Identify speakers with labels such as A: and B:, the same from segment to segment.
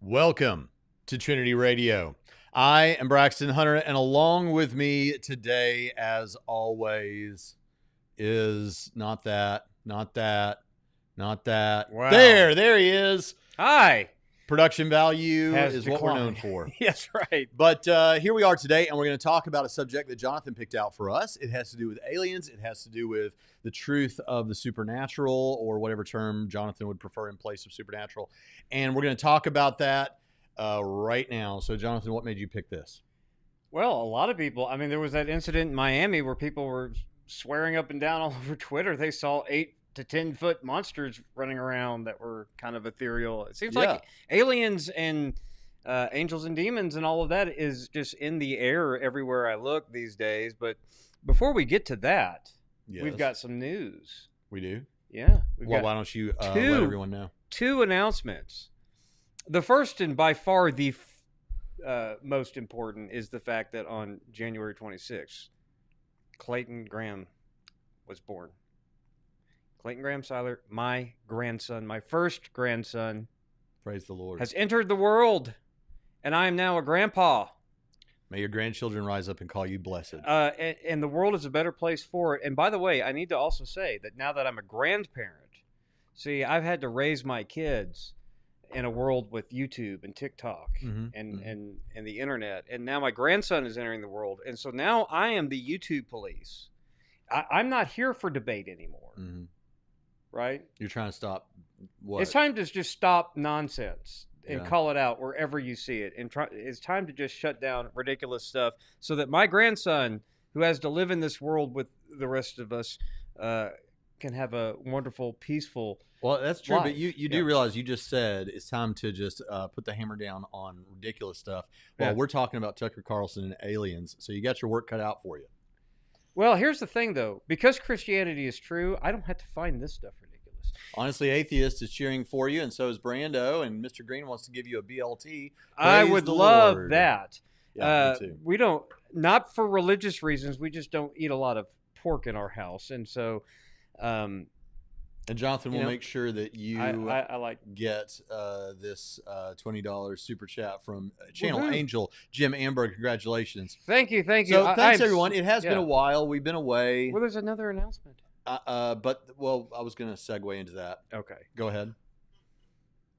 A: Welcome to Trinity Radio. I am Braxton Hunter, and along with me today, as always, is not that.
B: Wow.
A: There he is.
B: Hi.
A: Production value
B: Has
A: is
B: declined.
A: what we're known for.
B: Yes, right.
A: But here we are today, and we're going to talk about a subject that Jonathan picked out for us. It has to do with aliens. It has to do with the truth of the supernatural, or whatever term Jonathan would prefer in place of supernatural. And we're going to talk about that right now. So, Jonathan, what made you pick this?
B: Well, a lot of people, I mean, there was that incident in Miami where people were swearing up and down all over Twitter they saw 8 to 10 foot monsters running around that were kind of ethereal. It seems like aliens and angels and demons and all of that is just in the air everywhere I look these days. But before we get to that, we've got some news.
A: We do?
B: Yeah.
A: Well, why don't you let everyone know? 2
B: announcements. The first and by far the most important is the fact that on January 26th, Clayton Graham was born. Clayton Graham Seiler, my grandson, my first grandson,
A: praise the Lord,
B: has entered the world, and I am now a grandpa.
A: May your grandchildren rise up and call you blessed.
B: And the world is a better place for it. And by the way, I need to also say that now that I'm a grandparent, see, I've had to raise my kids in a world with YouTube and TikTok and the internet. And now my grandson is entering the world. And so now I am the YouTube police. I'm not here for debate anymore. Mm-hmm. Right?
A: You're trying to stop what?
B: It's time to just stop nonsense and call it out wherever you see it. And it's time to just shut down ridiculous stuff so that my grandson, who has to live in this world with the rest of us, can have a wonderful, peaceful
A: Well, that's true,
B: life.
A: but you do realize you just said it's time to just put the hammer down on ridiculous stuff. Well, we're talking about Tucker Carlson and aliens, so you got your work cut out for you.
B: Well, here's the thing, though. Because Christianity is true, I don't have to find this stuff ridiculous.
A: Honestly, Atheist is cheering for you, and so is Brando, and Mr. Green wants to give you a BLT.
B: I would love
A: Lord.
B: that.
A: Yeah, me too.
B: We don't, not for religious reasons, we just don't eat a lot of pork in our house. And so...
A: and Jonathan will make sure that you
B: I
A: get this $20 super chat from Channel Angel, Jim Amber. Congratulations.
B: Thank you.
A: So thanks, everyone. It has been a while. We've been away.
B: Well, there's another announcement.
A: I was going to segue into that.
B: Okay.
A: Go ahead.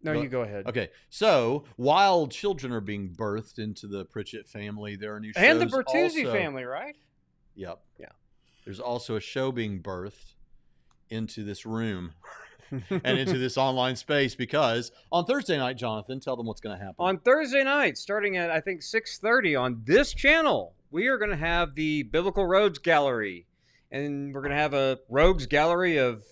B: No, you go ahead.
A: Okay. So while children are being birthed into the Pritchett family, there are new shows.
B: And the Bertuzzi family, right?
A: Yep.
B: Yeah.
A: There's also a show being birthed into this room and into this online space, because on Thursday night, Jonathan, tell them what's going to happen.
B: On Thursday night, starting at, I think, 6:30 on this channel, we are going to have the Biblical Rogues Gallery. And we're going to have a Rogues Gallery of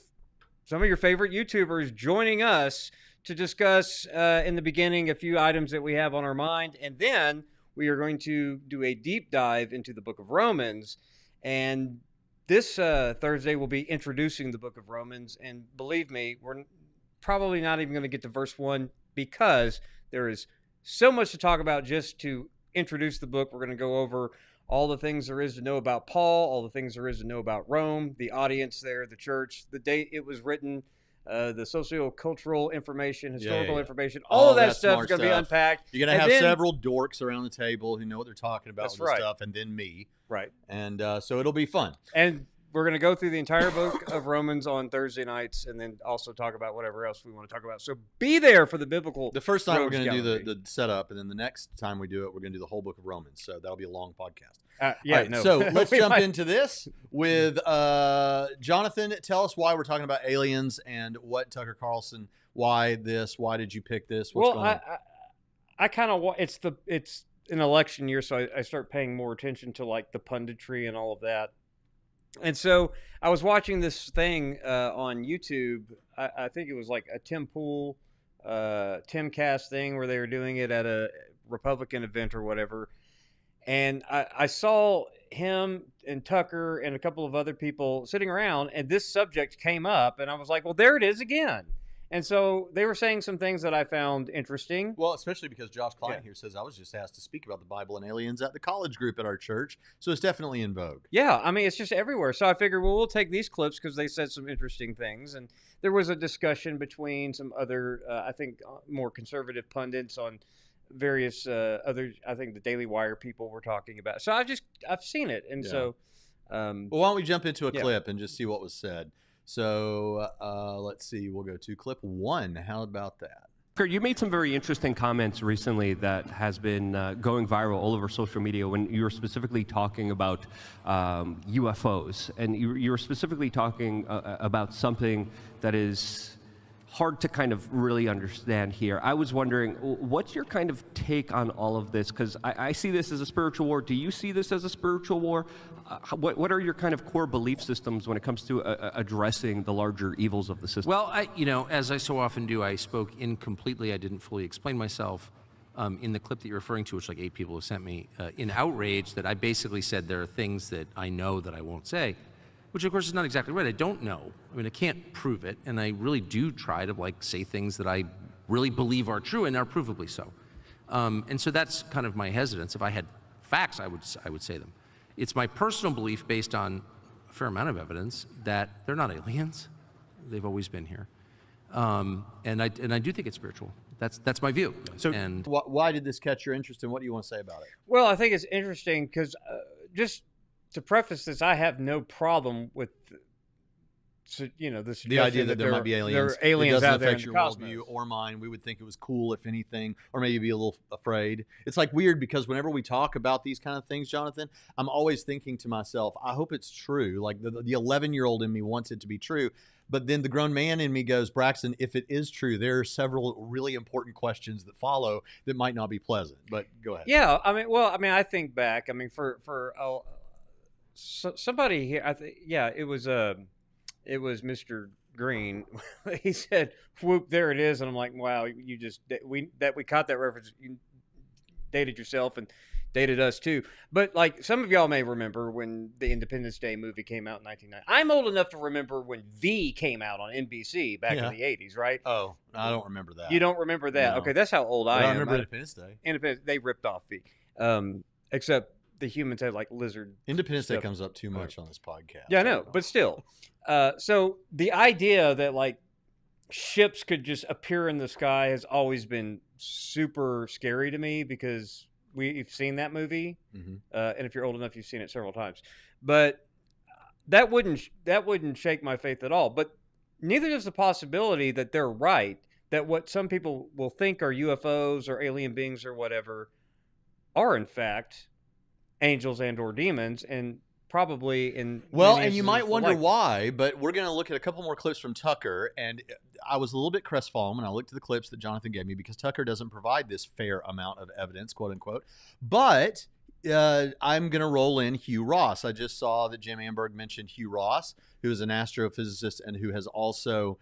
B: some of your favorite YouTubers joining us to discuss, in the beginning, a few items that we have on our mind. And then we are going to do a deep dive into the book of Romans. And this Thursday, we'll be introducing the book of Romans. And believe me, we're probably not even going to get to verse 1 because there is so much to talk about just to introduce the book. We're going to go over all the things there is to know about Paul, all the things there is to know about Rome, the audience there, the church, the date it was written, the socio-cultural information, historical information, all of that stuff is going to be unpacked.
A: You're going to have several dorks around the table who know what they're talking about with this stuff, and then me.
B: Right.
A: And so it'll be fun.
B: And we're going to go through the entire book of Romans on Thursday nights and then also talk about whatever else we want to talk about. So be there for the biblical.
A: The first time we're going to do the setup, and then the next time we do it, we're going to do the whole book of Romans. So that'll be a long podcast. So let's jump into this with Jonathan. Tell us why we're talking about aliens and what Tucker Carlson, why this, why did you pick this? What's going on?
B: I kind of, it's an election year, so I start paying more attention to like the punditry and all of that. And so I was watching this thing on YouTube. I think it was like a Tim Pool, Timcast thing where they were doing it at a Republican event or whatever. And I saw him and Tucker and a couple of other people sitting around, and this subject came up, and I was like, well, there it is again. And so they were saying some things that I found interesting.
A: Well, especially because Josh Klein here says I was just asked to speak about the Bible and aliens at the college group at our church, so it's definitely in vogue.
B: Yeah, I mean, it's just everywhere. So I figured, well, we'll take these clips because they said some interesting things. And there was a discussion between some other, I think, more conservative pundits on various other, I think the Daily Wire people were talking about. So I've seen it. And so.
A: Well, why don't we jump into a clip and just see what was said? So let's see. We'll go to clip 1. How about that?
C: Kurt, you made some very interesting comments recently that has been going viral all over social media when you were specifically talking about UFOs. And you were specifically talking about something that is hard to kind of really understand here. I was wondering, what's your kind of take on all of this? Because I see this as a spiritual war. Do you see this as a spiritual war? What are your kind of core belief systems when it comes to addressing the larger evils of the system?
D: Well, as I so often do, I spoke incompletely. I didn't fully explain myself. In the clip that you're referring to, which like 8 people have sent me, in outrage, that I basically said there are things that I know that I won't say, which of course is not exactly right. I don't know. I mean, I can't prove it, and I really do try to like say things that I really believe are true and are provably so. And so that's kind of my hesitance. If I had facts, I would say them. It's my personal belief, based on a fair amount of evidence, that they're not aliens. They've always been here, and I do think it's spiritual. That's my view.
A: So, why did this catch your interest, and what do you want to say about it?
B: Well, I think it's interesting because just to preface this, I have no problem with
A: the idea that there might be aliens.
B: There are aliens out there in the
A: your
B: cosmos.
A: worldview or mine. We would think it was cool, if anything, or maybe be a little afraid. It's like weird because whenever we talk about these kind of things, Jonathan, I'm always thinking to myself, I hope it's true. Like the 11-year-old in me wants it to be true. But then the grown man in me goes, Braxton, if it is true, there are several really important questions that follow that might not be pleasant. But go ahead.
B: Yeah, I think back. I mean, for somebody here, it was Mr. Green. He said, "Whoop, there it is," and I'm like, "Wow, we caught that reference. You dated yourself and dated us too." But like some of y'all may remember when the Independence Day movie came out in 1990. I'm old enough to remember when V came out on NBC back in the 80s, right?
A: Oh, I don't remember that.
B: You don't remember that? No. Okay, that's how old I am.
A: I remember Independence Day.
B: They ripped off V, except the humans had like lizard.
A: Independence Day comes up too much on this podcast.
B: Yeah, I know, but still. So the idea that like ships could just appear in the sky has always been super scary to me because we've seen that movie, and if you're old enough, you've seen it several times. But that wouldn't shake my faith at all. But neither does the possibility that they're right, that what some people will think are UFOs or alien beings or whatever are in fact angels and or demons, and probably in
A: and you might wonder why, but we're going to look at a couple more clips from Tucker, and I was a little bit crestfallen when I looked at the clips that Jonathan gave me because Tucker doesn't provide this fair amount of evidence, quote unquote. But I'm going to roll in Hugh Ross. I just saw that Jim Amberg mentioned Hugh Ross, who is an astrophysicist and who has also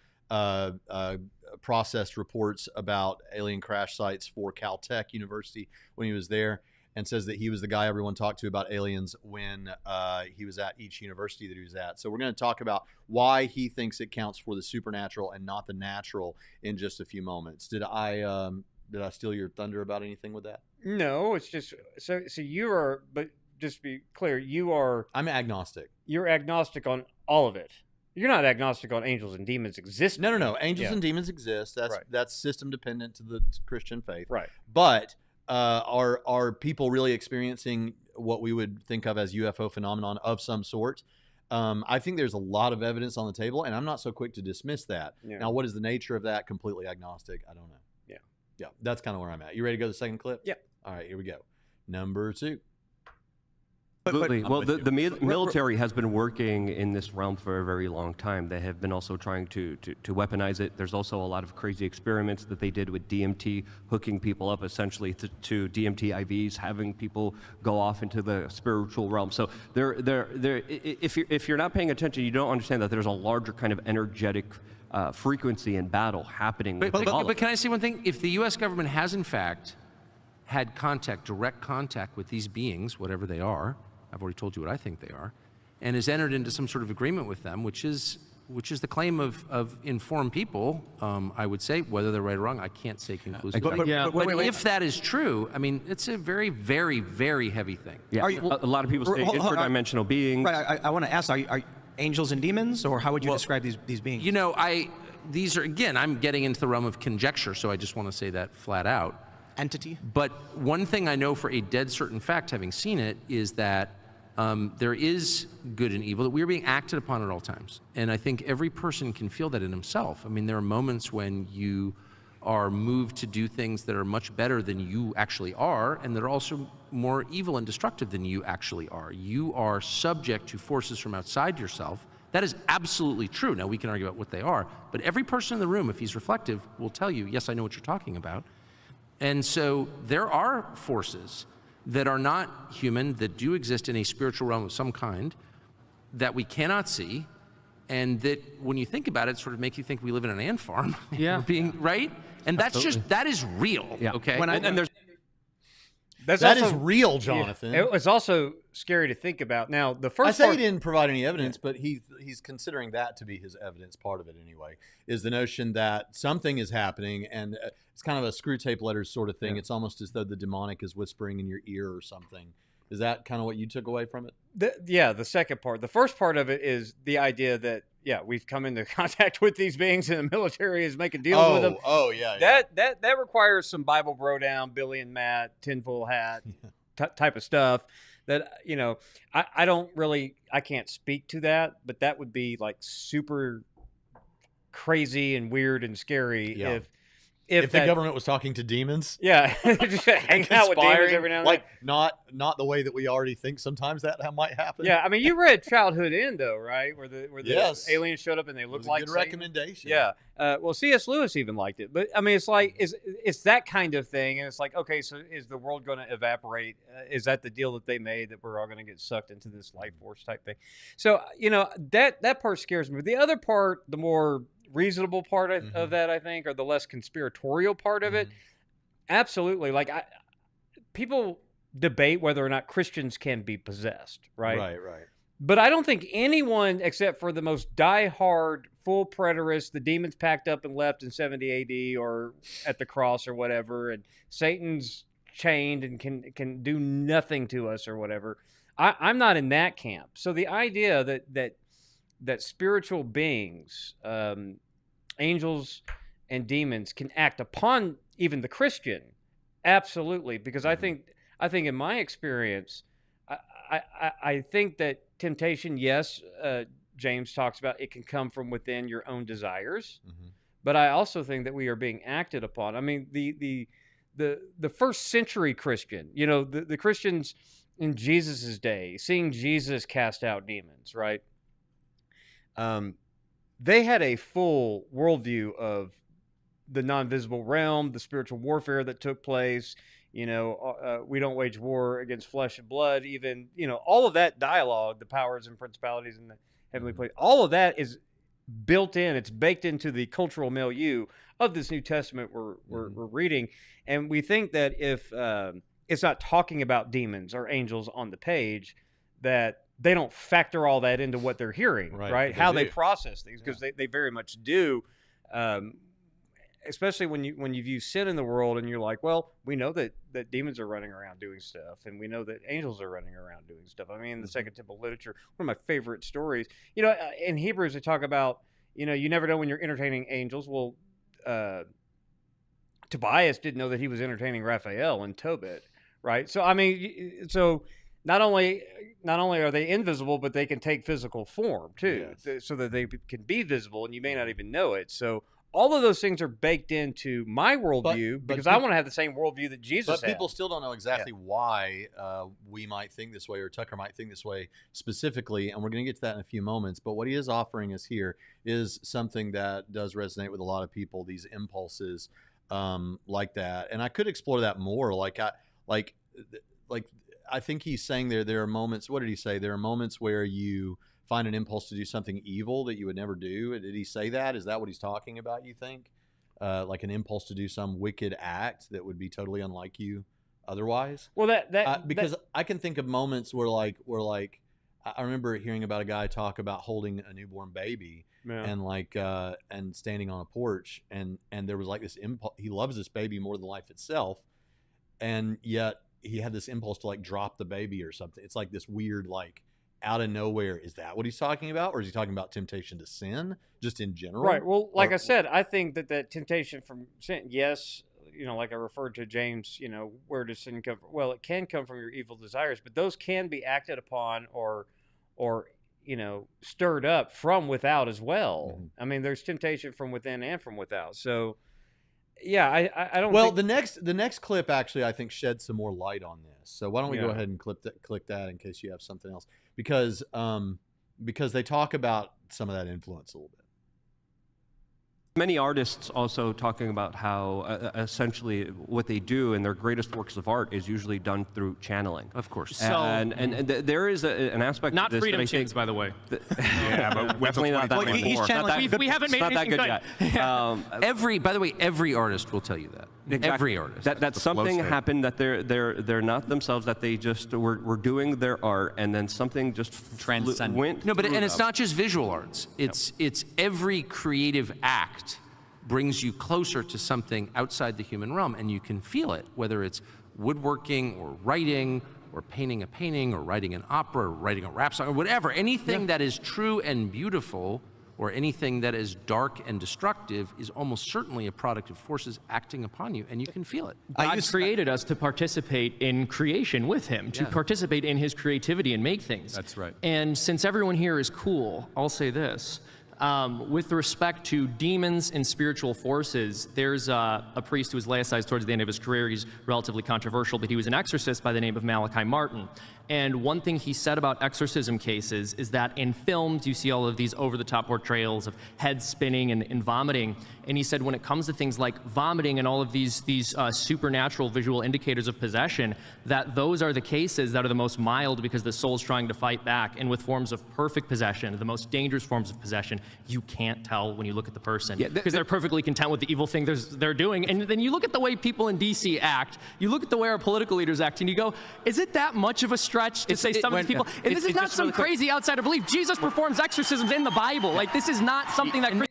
A: processed reports about alien crash sites for Caltech University when he was there, and says that he was the guy everyone talked to about aliens when he was at each university that he was at. So we're going to talk about why he thinks it counts for the supernatural and not the natural in just a few moments. Did I steal your thunder about anything with that?
B: No, it's just so you are, but just to be clear, you are.
A: I'm agnostic.
B: You're agnostic on all of it. You're not agnostic on angels and demons existing.
A: No. Angels and demons exist. That's system dependent to the Christian faith.
B: Right.
A: But are people really experiencing what we would think of as UFO phenomenon of some sort? I think there's a lot of evidence on the table, and I'm not so quick to dismiss that. Yeah. Now, what is the nature of that? Completely agnostic. I don't know. Yeah, that's kind of where I'm at. You ready to go to the second clip?
B: Yeah.
A: All right, here we go. Number 2.
C: Absolutely. Well, the military has been working in this realm for a very long time. They have been also trying to weaponize it. There's also a lot of crazy experiments that they did with DMT, hooking people up essentially to DMT IVs, having people go off into the spiritual realm. So if you're not paying attention, you don't understand that there's a larger kind of energetic frequency and battle happening.
D: But can I say one thing? If the U.S. government has in fact had direct contact with these beings, whatever they are, I've already told you what I think they are, and has entered into some sort of agreement with them, which is which is the claim of informed people, I would say, whether they're right or wrong, I can't say conclusively. But if that is true, I mean, it's a very, very, very heavy thing.
C: Yeah, a lot of people say interdimensional beings.
E: Right, I want to ask, are angels and demons, or how would you describe these beings?
D: You know, these are, again, I'm getting into the realm of conjecture, so I just want to say that flat out.
E: Entity?
D: But one thing I know for a dead certain fact, having seen it, is that there is good and evil, that we are being acted upon at all times. And I think every person can feel that in himself. I mean, there are moments when you are moved to do things that are much better than you actually are, and that are also more evil and destructive than you actually are. You are subject to forces from outside yourself. That is absolutely true. Now, we can argue about what they are, but every person in the room, if he's reflective, will tell you, yes, I know what you're talking about. And so there are forces that are not human, that do exist in a spiritual realm of some kind, that we cannot see, and that when you think about it, sort of make you think we live in an ant farm.
C: Yeah.
D: Right? And that's that is real, okay?
A: That is real, Jonathan.
B: It was also scary to think about. Now, the first
A: I say
B: part,
A: he didn't provide any evidence, but he's considering that to be his evidence. Part of it, anyway, is the notion that something is happening, and it's kind of a screw tape letters sort of thing. Yeah. It's almost as though the demonic is whispering in your ear or something. Is that kind of what you took away from it?
B: The second part. The first part of it is the idea that, we've come into contact with these beings, and the military is making deals with them.
A: Oh, yeah.
B: That requires some Bible bro down, Billy and Matt, tinfoil hat type of stuff. That, I can't speak to that, but that would be like super crazy and weird and scary if
A: the government was talking to demons.
B: Yeah, just hanging out with demons every now and then.
A: Like not the way that we already think sometimes that might happen.
B: Yeah, I mean, you read Childhood End, though, right? Where the
A: yes.
B: aliens showed up and they looked like
A: good
B: Satan.
A: recommendation.
B: Yeah. Well, C.S. Lewis even liked it, but I mean, it's like it's that kind of thing, and it's like, okay, so is the world going to evaporate? Is that the deal that they made, that we're all going to get sucked into this life force type thing? So that part scares me. The other part, the more reasonable part of that, I think, or the less conspiratorial part of it, absolutely. Like, people debate whether or not Christians can be possessed, right?
A: Right.
B: But I don't think anyone, except for the most diehard, full preterists, the demons packed up and left in 70 AD or at the cross or whatever, and Satan's chained and can do nothing to us or whatever. I'm not in that camp. So the idea that spiritual beings, angels and demons, can act upon even the Christian, absolutely. Because I think in my experience, I think that temptation, yes, James talks about, it can come from within your own desires, but I also think that we are being acted upon. I mean, the first century Christian, the Christians in Jesus's day, seeing Jesus cast out demons, right? They had a full worldview of the non-visible realm, the spiritual warfare that took place. We don't wage war against flesh and blood. Even, all of that dialogue, the powers and principalities in the heavenly place, all of that is built in. It's baked into the cultural milieu of this New Testament we're reading. And we think that if it's not talking about demons or angels on the page, that they don't factor all that into what they're hearing, right? How they process things, because they very much do. Especially when you view sin in the world and you're like, well, we know that demons are running around doing stuff, and we know that angels are running around doing stuff. I mean, in the Second Temple literature, one of my favorite stories, in Hebrews, they talk about, you never know when you're entertaining angels. Well, Tobias didn't know that he was entertaining Raphael and Tobit, right? So, I mean, not only are they invisible, but they can take physical form too, so that they can be visible, and you may not even know it. So all of those things are baked into my worldview, because I want to have the same worldview that Jesus had.
A: But people still don't know exactly why we might think this way, or Tucker might think this way specifically, and we're going to get to that in a few moments. But what he is offering us here is something that does resonate with a lot of people, these impulses like that. And I could explore that more. I think he's saying there are moments, what did he say? There are moments where you find an impulse to do something evil that you would never do. Did he say that? Is that what he's talking about, you think? Like an impulse to do some wicked act that would be totally unlike you otherwise?
B: Well,
A: because I can think of moments where I remember hearing about a guy talk about holding a newborn baby and and standing on a porch, and there was like this impulse. He loves this baby more than life itself, and yet he had this impulse to like drop the baby or something. It's like this weird, like, out of nowhere. Is that what he's talking about, or is he talking about temptation to sin just in general?
B: Right. Well, like I said, I think that temptation from sin, yes, like I referred to James, where does sin come from? Well, it can come from your evil desires, but those can be acted upon or stirred up from without as well.
A: Mm-hmm.
B: I mean, there's temptation from within and from without. So, yeah, I don't.
A: Well, the next clip actually, I think, sheds some more light on this. So why don't we go ahead and click that in case you have something else, because they talk about some of that influence a little bit.
C: Many artists also talking about how essentially what they do in their greatest works of art is usually done through channeling.
D: Of course.
C: So, and there is an aspect
F: not
C: of this
F: Freedom
C: that I think,
F: Tunes, by the way.
C: Yeah, but definitely not that
E: Well, he's
C: anymore.
E: channeling-
F: we haven't made
C: not that
F: anything
C: good
F: good.
C: yet.
D: By the way, every artist will tell you that.
C: Exactly.
D: Every artist.
C: That something happened, that they're not themselves, that they just were doing their art, and then something just
G: Transcendent.
C: went.
D: No, but
C: through
D: and it's
C: them.
D: not just visual arts. It's every creative act brings you closer to something outside the human realm, and you can feel it, whether it's woodworking or writing or painting a painting or writing an opera or writing a rap song or whatever. Anything that is true and beautiful, or anything that is dark and destructive, is almost certainly a product of forces acting upon you, and you can feel it.
F: God created us to participate in creation with him, to participate in his creativity and make things.
G: That's right.
F: And since everyone here is cool, I'll say this. With respect to demons and spiritual forces, there's a priest who was laicized towards the end of his career. He's relatively controversial, but he was an exorcist by the name of Malachi Martin. And one thing he said about exorcism cases is that in films, you see all of these over-the-top portrayals of heads spinning and vomiting. And he said when it comes to things like vomiting and all of these supernatural visual indicators of possession, that those are the cases that are the most mild because the soul's trying to fight back. And with forms of perfect possession, the most dangerous forms of possession, you can't tell when you look at the person because they're perfectly content with the evil thing they're doing. And then you look at the way people in D.C. act, you look at the way our political leaders act, and you go, is it that much of a stretch to say some of these people, and this is not some crazy outsider belief. Jesus performs exorcisms in the Bible. Like, this is not something that...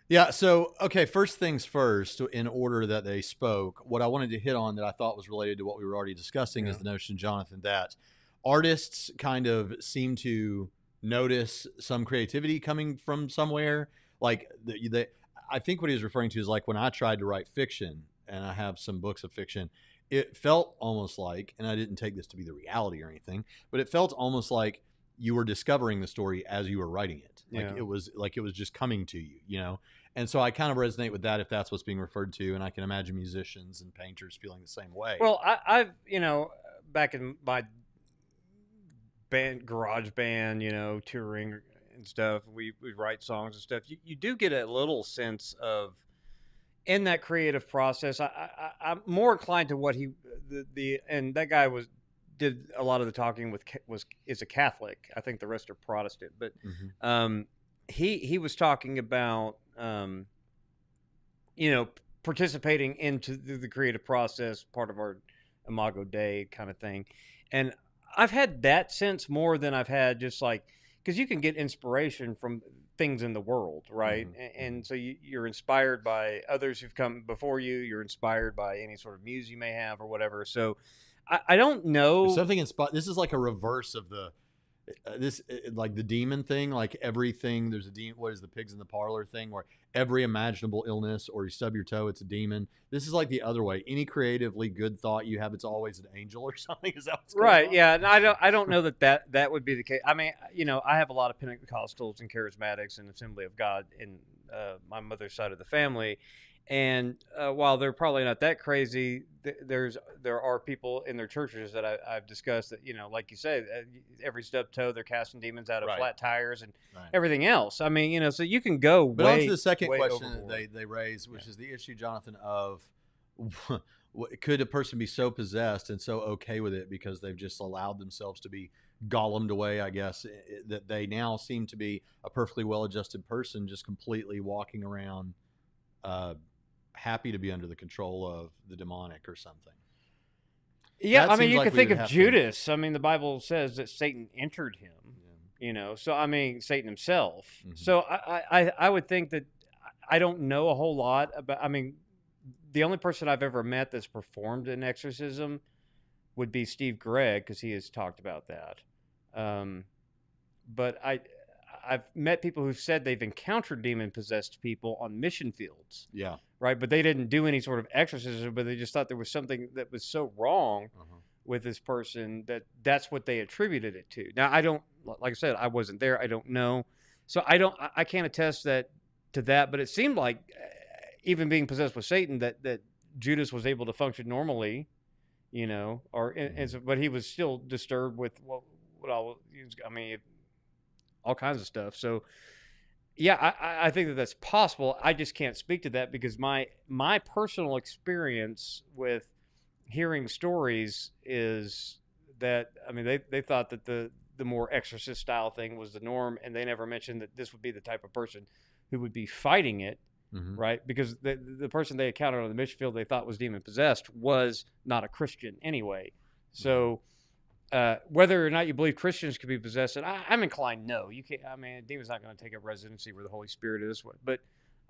A: Yeah, so, okay, first things first, in order that they spoke, what I wanted to hit on that I thought was related to what we were already discussing is the notion, Jonathan, that artists kind of seem to notice some creativity coming from somewhere. Like, I think what he was referring to is like when I tried to write fiction, and I have some books of fiction, it felt almost like, and I didn't take this to be the reality or anything, but it felt almost like you were discovering the story as you were writing it. Like it was just coming to you, And so I kind of resonate with that if that's what's being referred to, and I can imagine musicians and painters feeling the same way.
B: Well, I've back in my garage band, touring and stuff, we write songs and stuff. You do get a little sense of, in that creative process, I'm more inclined to what and that guy did a lot of the talking is a Catholic. I think the rest are Protestant, but he was talking about participating into the creative process, part of our Imago Dei kind of thing, and I've had that sense more than I've had just like, because you can get inspiration from things in the world, right? And so you're inspired by others who've come before you. You're inspired by any sort of muse you may have or whatever. So I don't know.
A: Something this is like a reverse of the like the demon thing. Like everything, there's a demon. What is the pigs in the parlor thing? Where every imaginable illness, or you stub your toe, it's a demon. This is like the other way. Any creatively good thought you have, it's always an angel or something. Is that what's going
B: right?
A: on?
B: Yeah, and I don't know that would be the case. I mean, I have a lot of Pentecostals and Charismatics and Assembly of God in my mother's side of the family, and while they're probably not that crazy, there are people in their churches that I've discussed that, like you say, every stub toe they're casting demons out of flat tires and everything else. I mean, so you can go.
A: But on to the second
B: way
A: question
B: overboard.
A: that they raise, which is the issue, Jonathan, of could a person be so possessed and so okay with it because they've just allowed themselves to be gollumed away, I guess, that they now seem to be a perfectly well-adjusted person, just completely walking around happy to be under the control of the demonic or something.
B: Yeah,
A: That
B: I mean,
A: seems
B: you
A: like
B: could
A: we
B: think
A: would
B: of
A: have to-
B: Judas. I mean, the Bible says that Satan entered him. You know, so I mean, Satan himself.
A: Mhm.
B: So I would think that I don't know a whole lot about. I mean, the only person I've ever met that's performed an exorcism would be Steve Gregg, because he has talked about that. But I've met people who've said they've encountered demon-possessed people on mission fields,
A: Yeah.
B: right? But they didn't do any sort of exorcism, but they just thought there was something that was so wrong
A: Uh-huh.
B: with this person that's what they attributed it to. Now, I don't, like I said, I wasn't there. I don't know. So I can't attest to that, but it seemed like even being possessed with Satan, that Judas was able to function normally, you know, but he was still disturbed with all kinds of stuff. So yeah, I think that's possible. I just can't speak to that because my personal experience with hearing stories is that, I mean, they thought that the more exorcist style thing was the norm, and they never mentioned that this would be the type of person who would be fighting it, right? Because the person they encountered on the mission field they thought was demon possessed was not a Christian anyway. So whether or not you believe Christians could be possessed, and I'm inclined no. You can't. I mean, a demon's not going to take up residency where the Holy Spirit is. But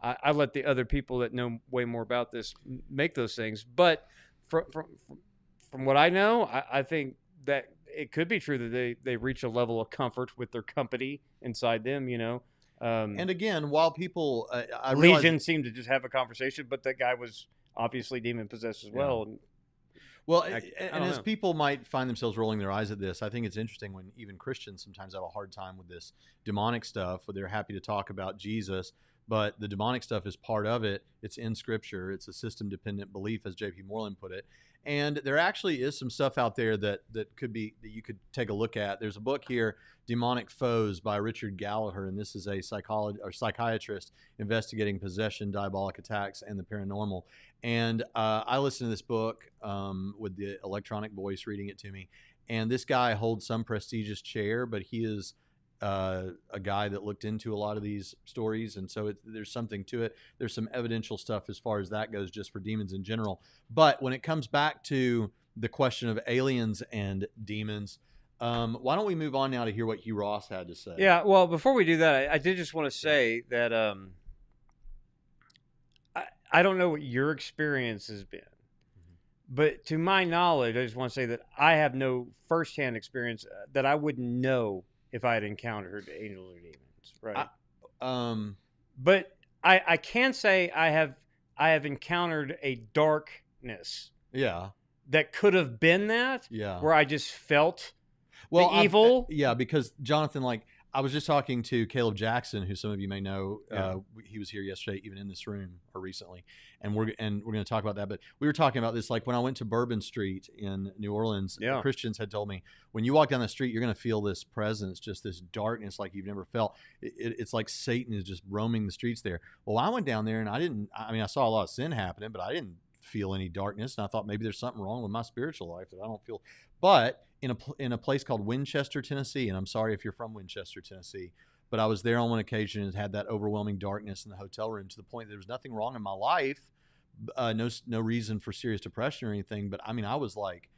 B: I let the other people that know way more about this make those things. But from what I know, I think that it could be true that they reach a level of comfort with their company inside them, you know.
A: And again, while people, I
B: Legion
A: realize,
B: seemed to just have a conversation, but that guy was obviously demon possessed as well. And
A: well,
B: I
A: and
B: don't
A: as
B: know.
A: people might find themselves rolling their eyes at this, I think it's interesting when even Christians sometimes have a hard time with this demonic stuff, where they're happy to talk about Jesus, but the demonic stuff is part of it. It's in Scripture. It's a system-dependent belief, as J.P. Moreland put it. And there actually is some stuff out there that you could take a look at. There's a book here, Demonic Foes by Richard Gallagher, and this is a psychiatrist investigating possession, diabolic attacks, and the paranormal. And I listened to this book with the electronic voice reading it to me. And this guy holds some prestigious chair, but he is a guy that looked into a lot of these stories, and so there's something to it. There's some evidential stuff as far as that goes, just for demons in general. But when it comes back to the question of aliens and demons, why don't we move on now to hear what Hugh Ross had to say?
B: Yeah, well, before we do that, I did just want to say that I don't know what your experience has been, but to my knowledge, I just want to say that I have no firsthand experience that I wouldn't know if I had encountered angels or demons, right? But I can say I have encountered a darkness
A: Yeah.
B: that could have been that,
A: Yeah.
B: where I just felt
A: Well,
B: the evil.
A: yeah, because Jonathan, like, I was just talking to Caleb Jackson, who some of you may know. He was here yesterday, even in this room, or recently, and we're going to talk about that. But we were talking about this, like when I went to Bourbon Street in New Orleans.
B: Yeah.
A: Christians had told me, when you walk down the street, you're going to feel this presence, just this darkness, like you've never felt. It's like Satan is just roaming the streets there. Well, I went down there, and I saw a lot of sin happening, but I didn't feel any darkness, and I thought maybe there's something wrong with my spiritual life that I don't feel. But in a place called Winchester, Tennessee, and I'm sorry if you're from Winchester, Tennessee, but I was there on one occasion and had that overwhelming darkness in the hotel room, to the point that there was nothing wrong in my life, no reason for serious depression or anything. But I mean, I was like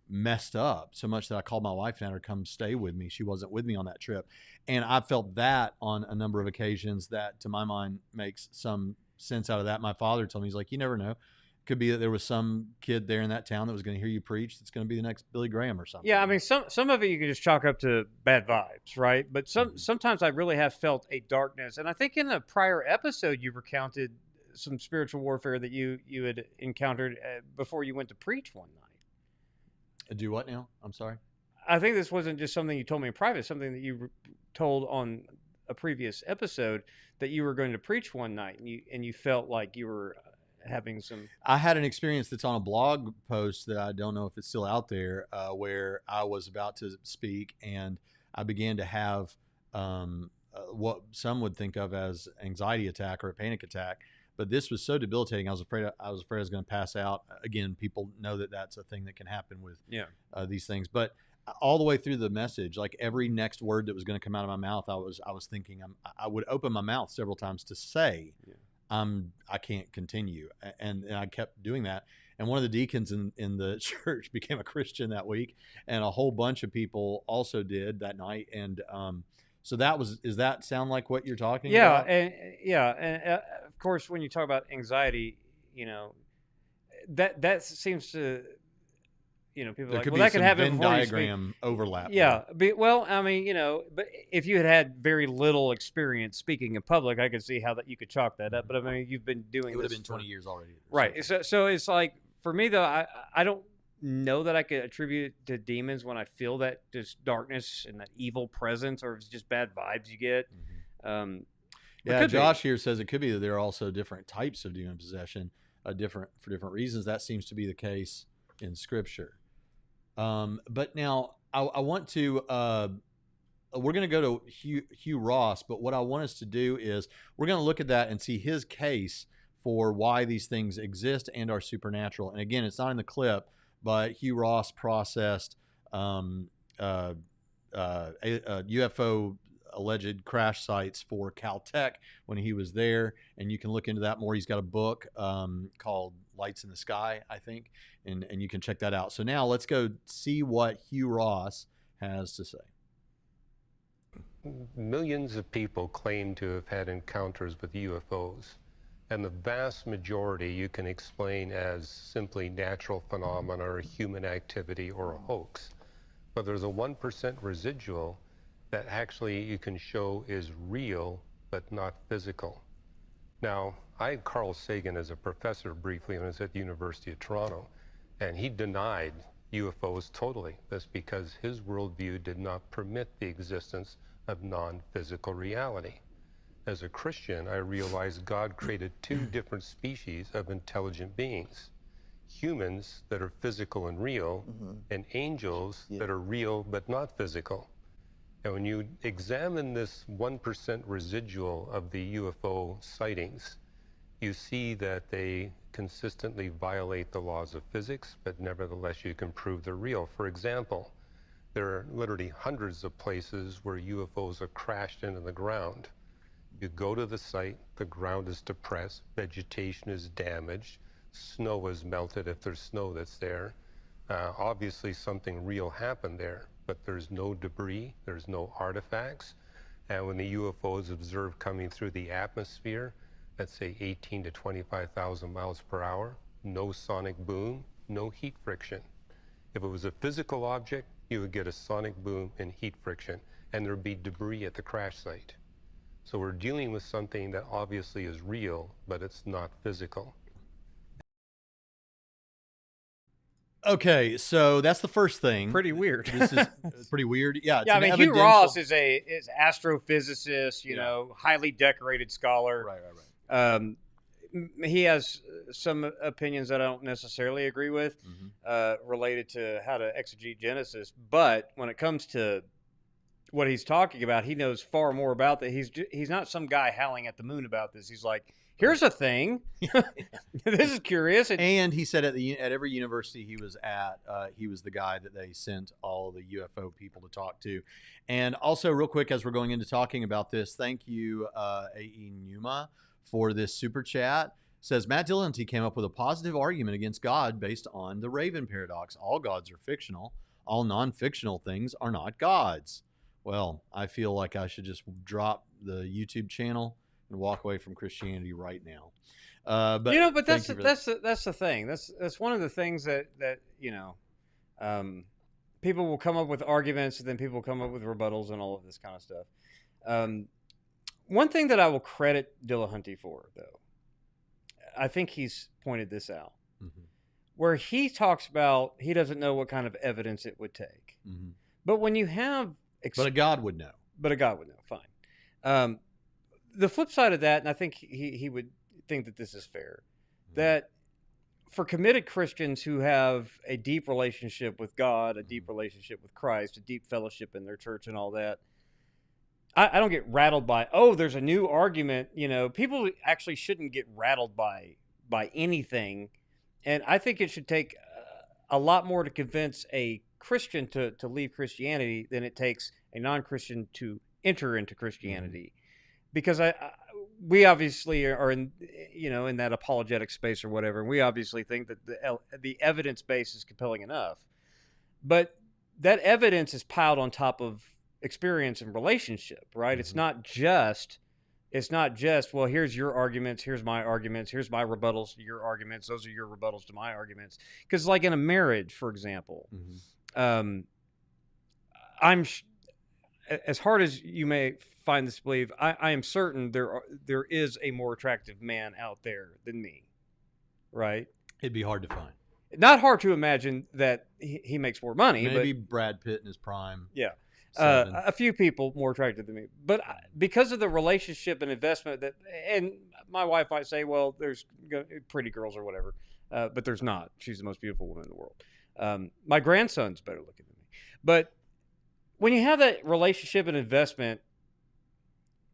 A: messed up so much that I called my wife and had her come stay with me. She wasn't with me on that trip, and I felt that on a number of occasions. That, to my mind, makes some sense out of that. My father told me, he's like, you never know. Could be that there was some kid there in that town that was going to hear you preach that's going to be the next Billy Graham or something.
B: Yeah, I mean, some of it you can just chalk up to bad vibes, right? But sometimes I really have felt a darkness, and I think in a prior episode you recounted some spiritual warfare that you had encountered before you went to preach one night.
A: Do what now? I'm sorry.
B: I think this wasn't just something you told me in private; something that you told on a previous episode, that you were going to preach one night, and you felt like you were having some.
A: I had an experience that's on a blog post that I don't know if it's still out there, where I was about to speak, and I began to have what some would think of as anxiety attack or a panic attack. But this was so debilitating, I was afraid I was going to pass out. Again, people know that that's a thing that can happen with these things. But all the way through the message, like every next word that was going to come out of my mouth, I was thinking, I would open my mouth several times to say, I can't continue. And I kept doing that. and one of the deacons in the church became a Christian that week, and a whole bunch of people also did that night. And so does that sound like what you're talking about?
B: And of course, when you talk about anxiety, that seems to, people
A: There
B: are like,
A: could
B: well,
A: be
B: that could
A: some
B: happen
A: Venn
B: before you speak.
A: diagram overlap.
B: Yeah, but if you had very little experience speaking in public, I could see how that you could chalk that up. But I mean, you've been doing
A: It would have
B: this
A: been
B: for
A: 20 years already.
B: right. So it's like, for me though, I don't know that I could attribute it to demons when I feel that just darkness and that evil presence, or if it's just bad vibes you get.
A: Yeah, Josh here says it could be that there are also different types of demon possession, for different reasons. That seems to be the case in Scripture. But now I want to. We're going to go to Hugh Ross, but what I want us to do is we're going to look at that and see his case for why these things exist and are supernatural. And again, it's not in the clip, but Hugh Ross processed UFO alleged crash sites for Caltech when he was there, and you can look into that more. He's got a book called Lights in the Sky, I think, and you can check that out. So now let's go see what Hugh Ross has to say.
G: Millions of people claim to have had encounters with UFOs, and the vast majority you can explain as simply natural phenomena or human activity or a hoax. But there's a 1% residual that actually you can show is real but not physical. Now, I had Carl Sagan as a professor briefly when I was at the University of Toronto, and he denied UFOs totally. That's because his worldview did not permit the existence of non-physical reality. As a Christian, I realized God created two different species of intelligent beings. Humans that are physical and real, and angels that are real but not physical. And when you examine this 1% residual of the UFO sightings, you see that they consistently violate the laws of physics, but nevertheless you can prove they're real. For example, there are literally hundreds of places where UFOs are crashed into the ground. You go to the site, the ground is depressed, vegetation is damaged, snow is melted if there's snow that's there. Obviously something real happened there, but there's no debris, there's no artifacts. And when the UFO is observed coming through the atmosphere, let's say 18 to 25,000 miles per hour, no sonic boom, no heat friction. If it was a physical object, you would get a sonic boom and heat friction, and there'd be debris at the crash site. So we're dealing with something that obviously is real, but it's not physical.
A: Okay, so that's the first thing.
B: Pretty weird.
A: This is pretty weird. Yeah, it's
B: Yeah, I
A: an
B: mean, Hugh
A: evidential-
B: Ross is astrophysicist, you know, highly decorated scholar.
A: Right.
B: He has some opinions that I don't necessarily agree with, related to how to exegete Genesis. But when it comes to what he's talking about, he knows far more about that. He's not some guy howling at the moon about this. He's like, here's a thing. This is curious.
A: And he said at every university he was at, he was the guy that they sent all the UFO people to talk to. And also, real quick, as we're going into talking about this, thank you, A.E. Numa, for this super chat. Says Matt Dillahunty came up with a positive argument against God based on the Raven paradox. All gods are fictional. All non-fictional things are not gods. Well, I feel like I should just drop the YouTube channel and walk away from Christianity right now. But
B: that's the thing. That's one of the things that people will come up with arguments, and then people come up with rebuttals and all of this kind of stuff. One thing that I will credit Dillahunty for, though, I think he's pointed this out, where he talks about he doesn't know what kind of evidence it would take. But when you have...
A: But a God would know.
B: Fine. The flip side of that, and I think he would think that this is fair, that for committed Christians who have a deep relationship with God, a deep relationship with Christ, a deep fellowship in their church and all that, I don't get rattled by, there's a new argument. People actually shouldn't get rattled by anything. And I think it should take a lot more to convince a Christian to leave Christianity than it takes a non-Christian to enter into Christianity. Because we obviously are in, in that apologetic space or whatever. And we obviously think that the evidence base is compelling enough, but that evidence is piled on top of experience and relationship, right? Mm-hmm. It's not just, well, here's your arguments, here's my arguments, here's my rebuttals to your arguments, those are your rebuttals to my arguments. Because like in a marriage, for example, as hard as you may find this to believe, I am certain there is a more attractive man out there than me, right?
A: It'd be hard to find.
B: Not hard to imagine that he makes more money.
A: Maybe Brad Pitt in his prime.
B: Yeah. A few people more attractive than me. But because of the relationship and investment and my wife might say, well, there's pretty girls or whatever, but there's not. She's the most beautiful woman in the world. My grandson's better looking than me. But when you have that relationship and investment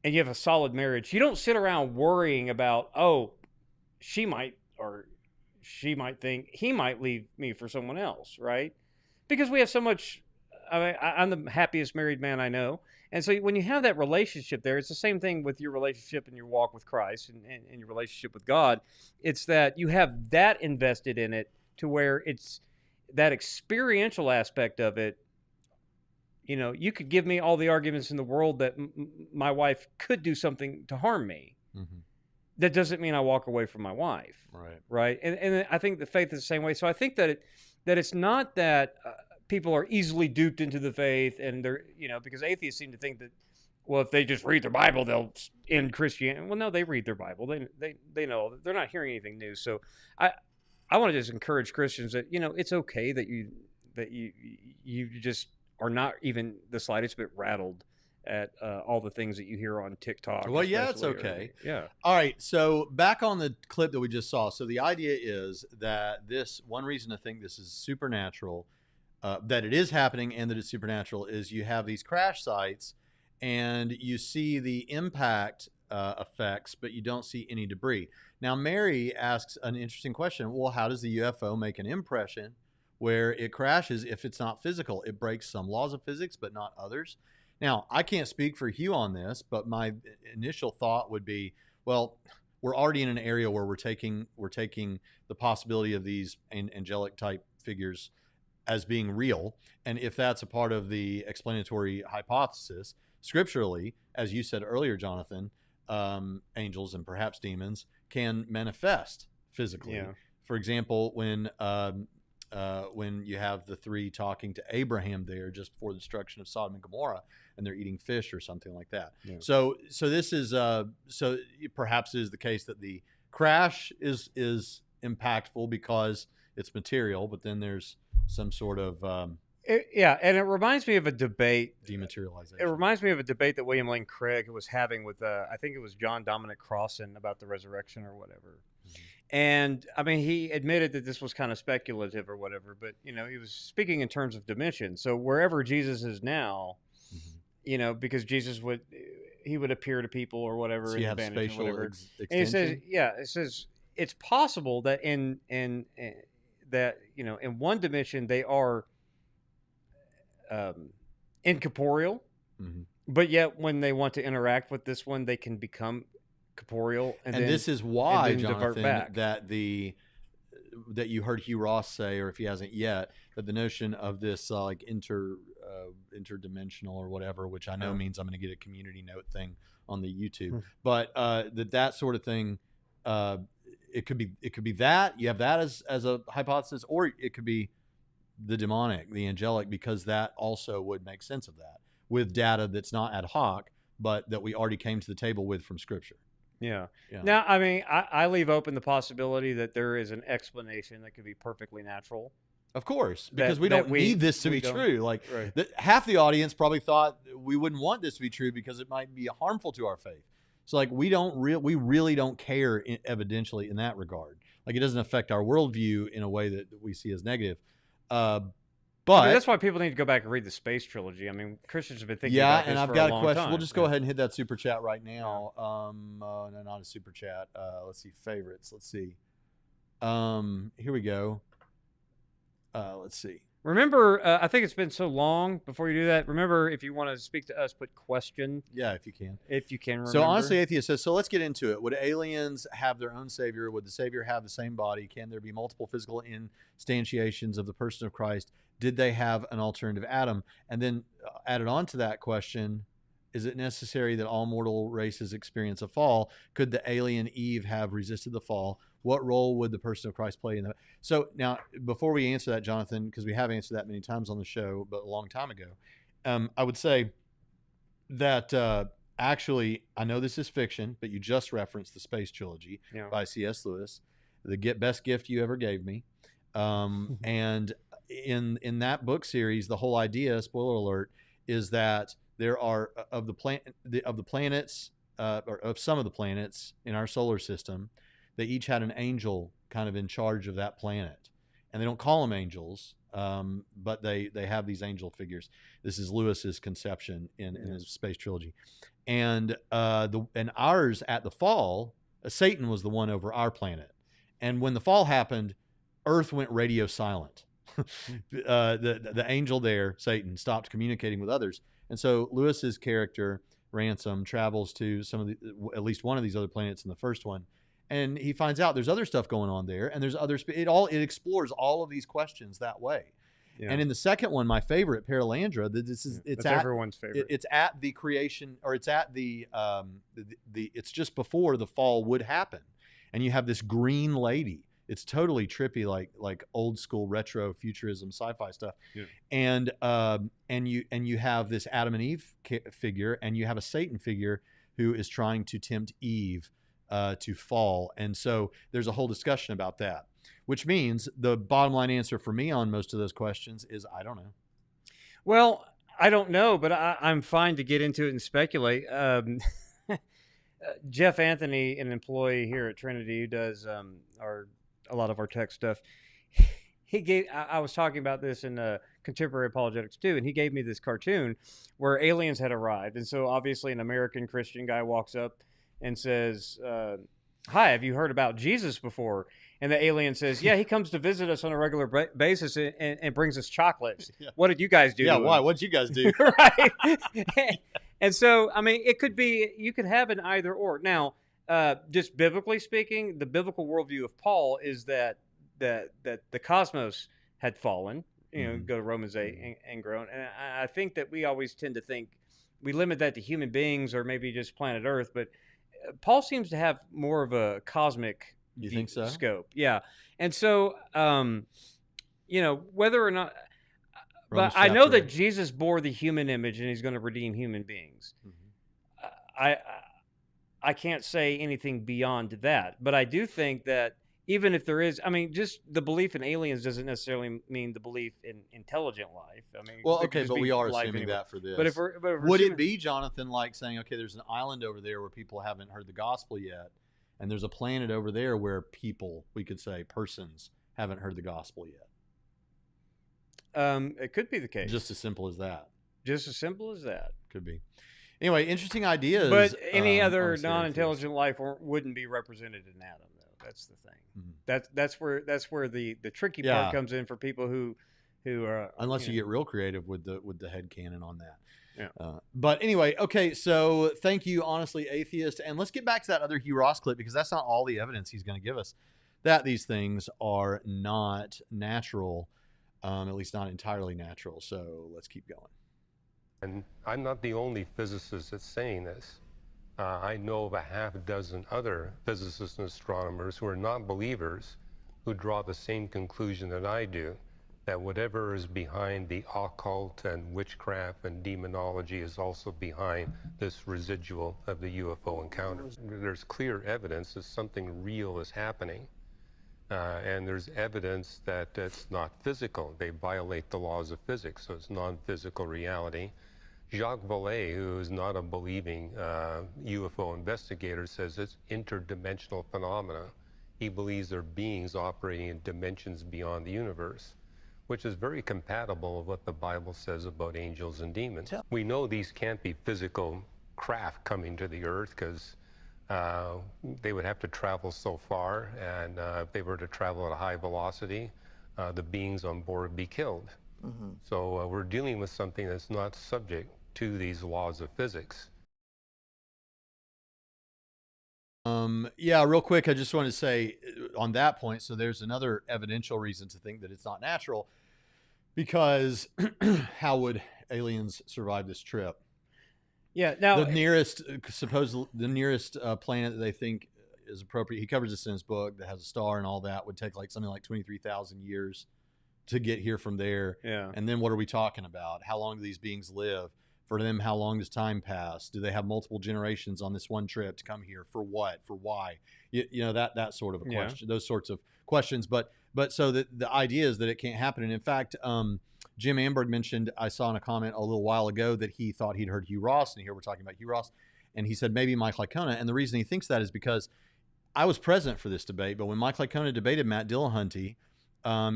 B: and you have a solid marriage, you don't sit around worrying about, oh, she might think he might leave me for someone else, right? Because we have so much. I'm the happiest married man I know. And so when you have that relationship there, it's the same thing with your relationship and your walk with Christ and your relationship with God. It's that you have that invested in it to where it's that experiential aspect of it. You could give me all the arguments in the world that my wife could do something to harm me. Mm-hmm. That doesn't mean I walk away from my wife. Right. And I think the faith is the same way. So I think that it's not that people are easily duped into the faith, and they're, because atheists seem to think that, well, if they just read their Bible, they'll end Christianity. Well, no, they read their Bible. They know they're not hearing anything new. So I want to just encourage Christians that, it's okay that you just are not even the slightest bit rattled at all the things that you hear on TikTok.
A: Well, yeah, it's okay.
B: Yeah.
A: All right. So back on the clip that we just saw. So the idea is that one reason to think this is supernatural, that it is happening and that it's supernatural, is you have these crash sites and you see the impact effects, but you don't see any debris. Now, Mary asks an interesting question. Well, how does the UFO make an impression where it crashes if it's not physical? It breaks some laws of physics, but not others. Now, I can't speak for Hugh on this, but my initial thought would be, well, we're already in an area where we're taking the possibility of these angelic type figures as being real. And if that's a part of the explanatory hypothesis, scripturally, as you said earlier, Jonathan, angels and perhaps demons can manifest physically. Yeah. For example, when you have the three talking to Abraham there just before the destruction of Sodom and Gomorrah, and they're eating fish or something like that. Yeah. So this is so perhaps it is the case that the crash is impactful because it's material, but then there's some sort of and
B: it reminds me of a debate.
A: Dematerialization.
B: It reminds me of a debate that William Lane Craig was having with I think it was John Dominic Crossan about the resurrection or whatever. Mm-hmm. And I mean, he admitted that this was kind of speculative or whatever, but he was speaking in terms of dimension. So wherever Jesus is now, mm-hmm. Because Jesus would appear to people or whatever.
A: So you have spatial extension.
B: And he says, it says it's possible that in one dimension they are incorporeal, mm-hmm. but yet when they want to interact with this one, they can become corporeal, and then,
A: this is why, Jonathan, that you heard Hugh Ross say, or if he hasn't yet, that the notion of this like interdimensional or whatever, which I know means I'm going to get a community note thing on the YouTube, but that sort of thing, it could be that you have that as a hypothesis, or it could be the demonic, the angelic, because that also would make sense of that with data that's not ad hoc, but that we already came to the table with from Scripture.
B: Yeah. Now, I mean, I leave open the possibility that there is an explanation that could be perfectly natural.
A: Of course, because we don't need this to be true. Like half the audience probably thought we wouldn't want this to be true because it might be harmful to our faith. So like we really don't care evidentially in that regard. Like it doesn't affect our worldview in a way that we see as negative. But
B: that's why people need to go back and read the Space Trilogy. I mean, Christians have been thinking about this for a long time. Yeah, and I've got a question.
A: We'll just go ahead and hit that super chat right now. No, not a super chat. Let's see, favorites. Let's see. Here we go. Let's see.
B: Remember, I think it's been so long before you do that. Remember, if you want to speak to us, put question.
A: Yeah, if you can.
B: If you can remember.
A: So honestly, atheist says, so let's get into it. Would aliens have their own savior? Would the savior have the same body? Can there be multiple physical instantiations of the person of Christ? Did they have an alternative Adam? And then added on to that question, is it necessary that all mortal races experience a fall? Could the alien Eve have resisted the fall? What role would the person of Christ play in that? So now, before we answer that, Jonathan, because we have answered that many times on the show, but a long time ago, I would say that actually, I know this is fiction, but you just referenced the Space Trilogy by C.S. Lewis, the best gift you ever gave me. And in that book series, the whole idea, spoiler alert, is that there are of the planets, or of some of the planets in our solar system, they each had an angel kind of in charge of that planet, and they don't call them angels, but they have these angel figures. This is Lewis's conception in his Space Trilogy, and ours at the fall, Satan was the one over our planet, and when the fall happened, Earth went radio silent. The angel there, Satan, stopped communicating with others, and so Lewis's character Ransom travels to at least one of these other planets in the first one. And he finds out there's other stuff going on there, and there's it explores all of these questions that way. Yeah. And in the second one, my favorite, Paralandra, it's
B: everyone's favorite.
A: It's at the creation, or it's at it's just before the fall would happen, and you have this green lady. It's totally trippy, like old school retro futurism sci-fi stuff. Yeah. And you have this Adam and Eve figure, and you have a Satan figure who is trying to tempt Eve to fall. And so there's a whole discussion about that, which means the bottom line answer for me on most of those questions is I don't know.
B: Well, I don't know, but I'm fine to get into it and speculate. Jeff Anthony, an employee here at Trinity who does a lot of our tech stuff, I was talking about this in Contemporary Apologetics too, and he gave me this cartoon where aliens had arrived. And so obviously an American Christian guy walks up and says, hi, have you heard about Jesus before? And the alien says, yeah, he comes to visit us on a regular basis and brings us chocolates. Yeah. What did you guys do?
A: Yeah, why? What did you guys do?
B: Right. And so, I mean, it could be, you could have an either or. Now, just biblically speaking, the biblical worldview of Paul is that the cosmos had fallen. You know, go to Romans 8 and grown. And I think that we always tend to think, we limit that to human beings or maybe just planet Earth, but Paul seems to have more of a cosmic scope. Yeah. And so, whether or not, but I know that Jesus bore the human image and he's going to redeem human beings. Mm-hmm. I can't say anything beyond that, but I do think that even if there is, I mean, just the belief in aliens doesn't necessarily mean the belief in intelligent life. I mean,
A: well, okay, but we are assuming that for this.
B: But if we're
A: would it be, Jonathan, like saying, okay, there's an island over there where people haven't heard the gospel yet, and there's a planet over there where people, we could say persons, haven't heard the gospel yet?
B: It could be the case.
A: Just as simple as that.
B: Just as simple as that.
A: Could be. Anyway, interesting ideas.
B: But any other non-intelligent life wouldn't be represented in Adam, though. That's the thing. Mm-hmm. That's where the tricky part comes in for people who are,
A: unless you get real creative with the headcanon on that. Yeah. But anyway, okay. So thank you, honestly, atheist, and let's get back to that other Hugh Ross clip, because that's not all the evidence he's going to give us that these things are not natural, at least not entirely natural. So let's keep going.
G: And I'm not the only physicist that's saying this. I know of a half dozen other physicists and astronomers who are not believers who draw the same conclusion that I do, that whatever is behind the occult and witchcraft and demonology is also behind this residual of the UFO encounters. There's clear evidence that something real is happening, and there's evidence that it's not physical. They violate the laws of physics, so it's non-physical reality. Jacques Vallée, who is not a believing UFO investigator, says it's interdimensional phenomena. He believes there are beings operating in dimensions beyond the universe, which is very compatible with what the Bible says about angels and demons. We know these can't be physical craft coming to the earth, because they would have to travel so far, and if they were to travel at a high velocity, the beings on board would be killed. So we're dealing with something that's not subject to these laws of physics.
A: Yeah, real quick, I just want to say on that point, so there's another evidential reason to think that it's not natural, because how would aliens survive this trip?
B: Yeah. Now,
A: The nearest, the nearest planet that they think is appropriate, he covers this in his book, that has a star and all that, would take like something like 23,000 years to get here from there.
B: yeah.
A: And then what are we talking about? How long do these beings live? For them, how long does time pass? Do they have multiple generations on this one trip to come here? For what? For why? You know, that sort of a
B: Yeah.
A: question, those sorts of questions. But so the idea is that it can't happen. And in fact, Jim Amberg mentioned, I saw in a comment a little while ago that he thought he'd heard Hugh Ross, and here we're talking about Hugh Ross, and he said maybe Mike Licona. And the reason he thinks that is because I was present for this debate, but when Mike Licona debated Matt Dillahunty,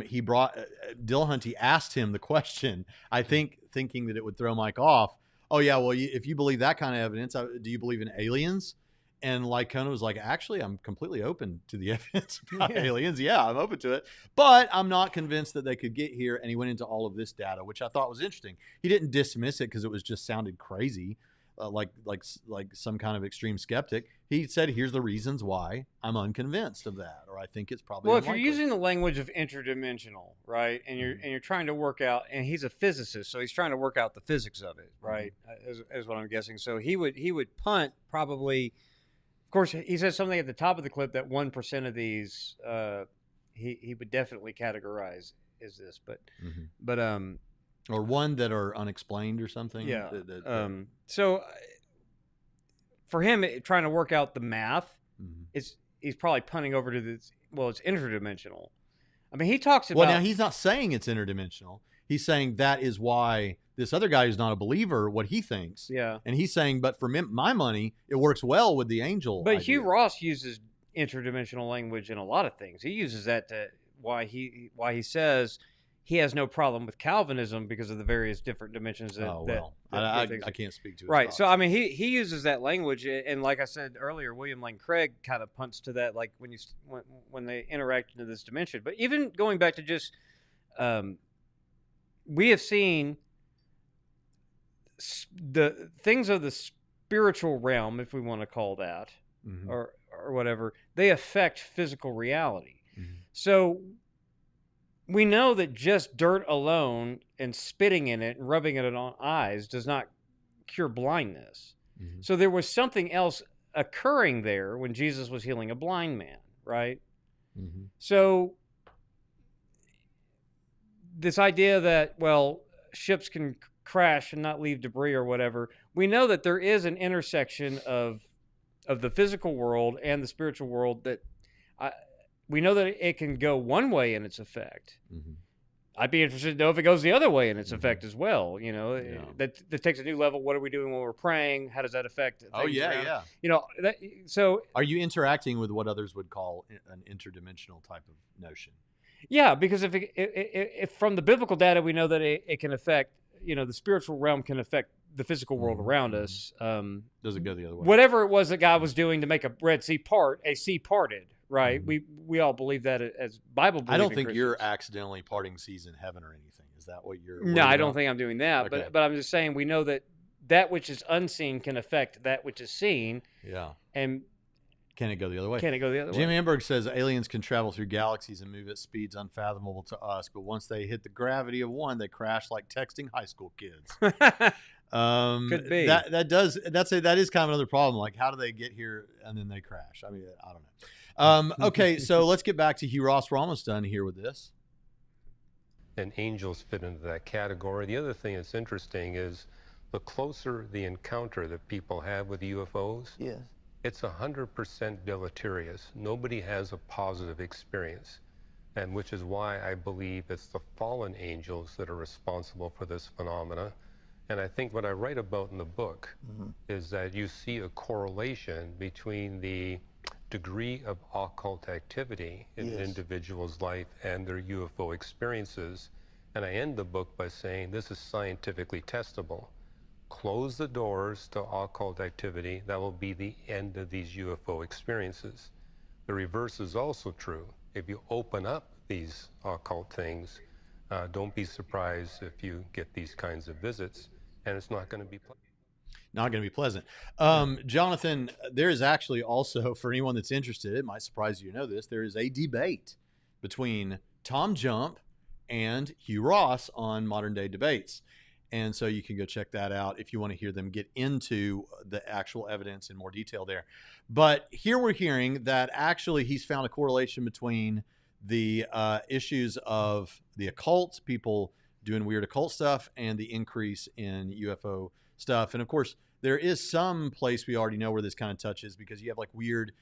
A: he brought Dillahunty asked him the question, I think thinking that it would throw Mike off. Oh yeah, well, if you believe that kind of evidence, do you believe in aliens? And Licona was like, actually, I'm completely open to the evidence about aliens. Yeah, I'm open to it, but I'm not convinced that they could get here. And he went into all of this data, which I thought was interesting. He didn't dismiss it because it was just sounded crazy, like some kind of extreme skeptic. He said, here's the reasons why I'm unconvinced of that, or I think it's probably
B: Well,
A: unlikely.
B: if you're using the language of interdimensional, right, and you're trying to work out, and he's a physicist, so he's trying to work out the physics of it, right, is what I'm guessing. So he would punt probably. Of course, he says something at the top of the clip that 1% of these he would definitely categorize as this, but
A: or one that are unexplained or something.
B: yeah. So for him, trying to work out the math, he's probably punting over to this. Well, it's interdimensional. I mean, he talks about.
A: Well, now he's not saying it's interdimensional. He's saying that is why this other guy who's not a believer, what he thinks.
B: Yeah.
A: And he's saying, but for my money, it works well with the angel.
B: But
A: idea.
B: Hugh Ross uses interdimensional language in a lot of things. He uses that to why he says he has no problem with Calvinism because of the various different dimensions that.
A: Oh well,
B: that
A: I can't speak to it.
B: Right. So I mean, he uses that language, and like I said earlier, William Lane Craig kind of punts to that, like when they interact into this dimension. But even going back to just, we have seen the things of the spiritual realm, if we want to call that, or whatever, they affect physical reality. So we know that just dirt alone and spitting in it and rubbing it on eyes does not cure blindness. So there was something else occurring there when Jesus was healing a blind man, right? So this idea that, well, ships can crash and not leave debris or whatever, we know that there is an intersection of the physical world and the spiritual world that we know that it can go one way in its effect. I'd be interested to know if it goes the other way in its effect as well. You know, that takes a new level. What are we doing when we're praying? How does that affect things around?
A: Yeah.
B: You know, so
A: are you interacting with what others would call an interdimensional type of notion?
B: Yeah, because if from the biblical data we know that it can affect, you know, the spiritual realm can affect the physical world around us.
A: Does it go the other way?
B: Whatever it was that God was doing to make a Red Sea a sea parted, right? We all believe that as Bible believing
A: I don't think
B: Christians.
A: You're accidentally parting seas in heaven or anything. Is that what you're?
B: No, I don't think I'm doing that.
A: Okay.
B: But I'm just saying we know that which is unseen can affect that which is seen.
A: Yeah.
B: And
A: can it go the other way?
B: Can it go the other way?
A: Jim Amberg says aliens can travel through galaxies and move at speeds unfathomable to us, but once they hit the gravity of one, they crash like texting high school kids.
B: Could be.
A: That is kind of another problem. Like, how do they get here and then they crash? I mean, I don't know. Okay, so let's get back to Hugh Ross. We're almost done here with this.
G: And angels fit into that category. The other thing that's interesting is the closer the encounter that people have with UFOs, it's 100% deleterious. Nobody has a positive experience, and which is why I believe it's the fallen angels that are responsible for this phenomena. And I think what I write about in the book is that you see a correlation between the degree of occult activity in an individual's life and their UFO experiences. And I end the book by saying this is scientifically testable. Close the doors to occult activity, that will be the end of these UFO experiences. The reverse is also true. If you open up these occult things, Don't be surprised if you get these kinds of visits, and it's not going to be
A: Not going to be pleasant. Jonathan, there is actually also, for anyone that's interested, it might surprise you to know this, there is a debate between Tom Jump and Hugh Ross on Modern Day Debates. And so you can go check that out if you want to hear them get into the actual evidence in more detail there. But here we're hearing that actually he's found a correlation between the issues of the occult, people doing weird occult stuff, and the increase in UFO stuff. And of course, there is some place we already know where this kind of touches, because you have like weird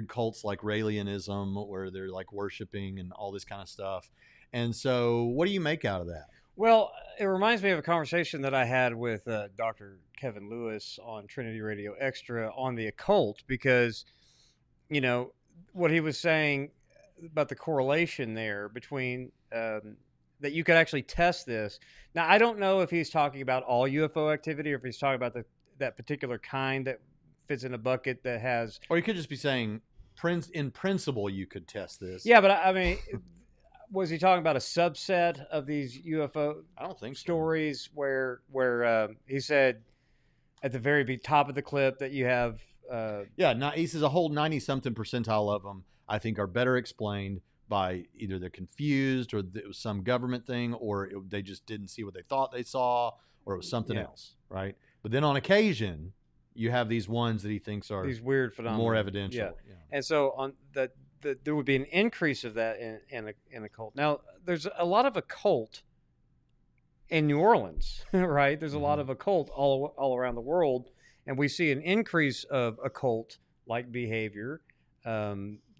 A: cults like Raelianism, where they're like worshiping and all this kind of stuff. And so what do you make out of that?
B: Well, it reminds me of a conversation that I had with Dr. Kevin Lewis on Trinity Radio Extra on the occult, because, you know, what he was saying about the correlation there between that you could actually test this. Now, I don't know if he's talking about all UFO activity or if he's talking about that particular kind that fits in a bucket that has...
A: Or you could just be saying, in principle, you could test this.
B: Yeah, but I mean... Was he talking about a subset of these UFO
A: I don't think
B: stories where he said at the very top of the clip that you have...
A: he says a whole 90-something percentile of them, I think, are better explained by either they're confused, or it was some government thing, or they just didn't see what they thought they saw, or it was something else, right? But then on occasion, you have these ones that he thinks are
B: these weird phenomena,
A: more evidential.
B: Yeah. And so on that... there would be an increase of that in occult. Now, there's a lot of occult in New Orleans, right? There's a lot of occult all around the world, and we see an increase of occult-like behavior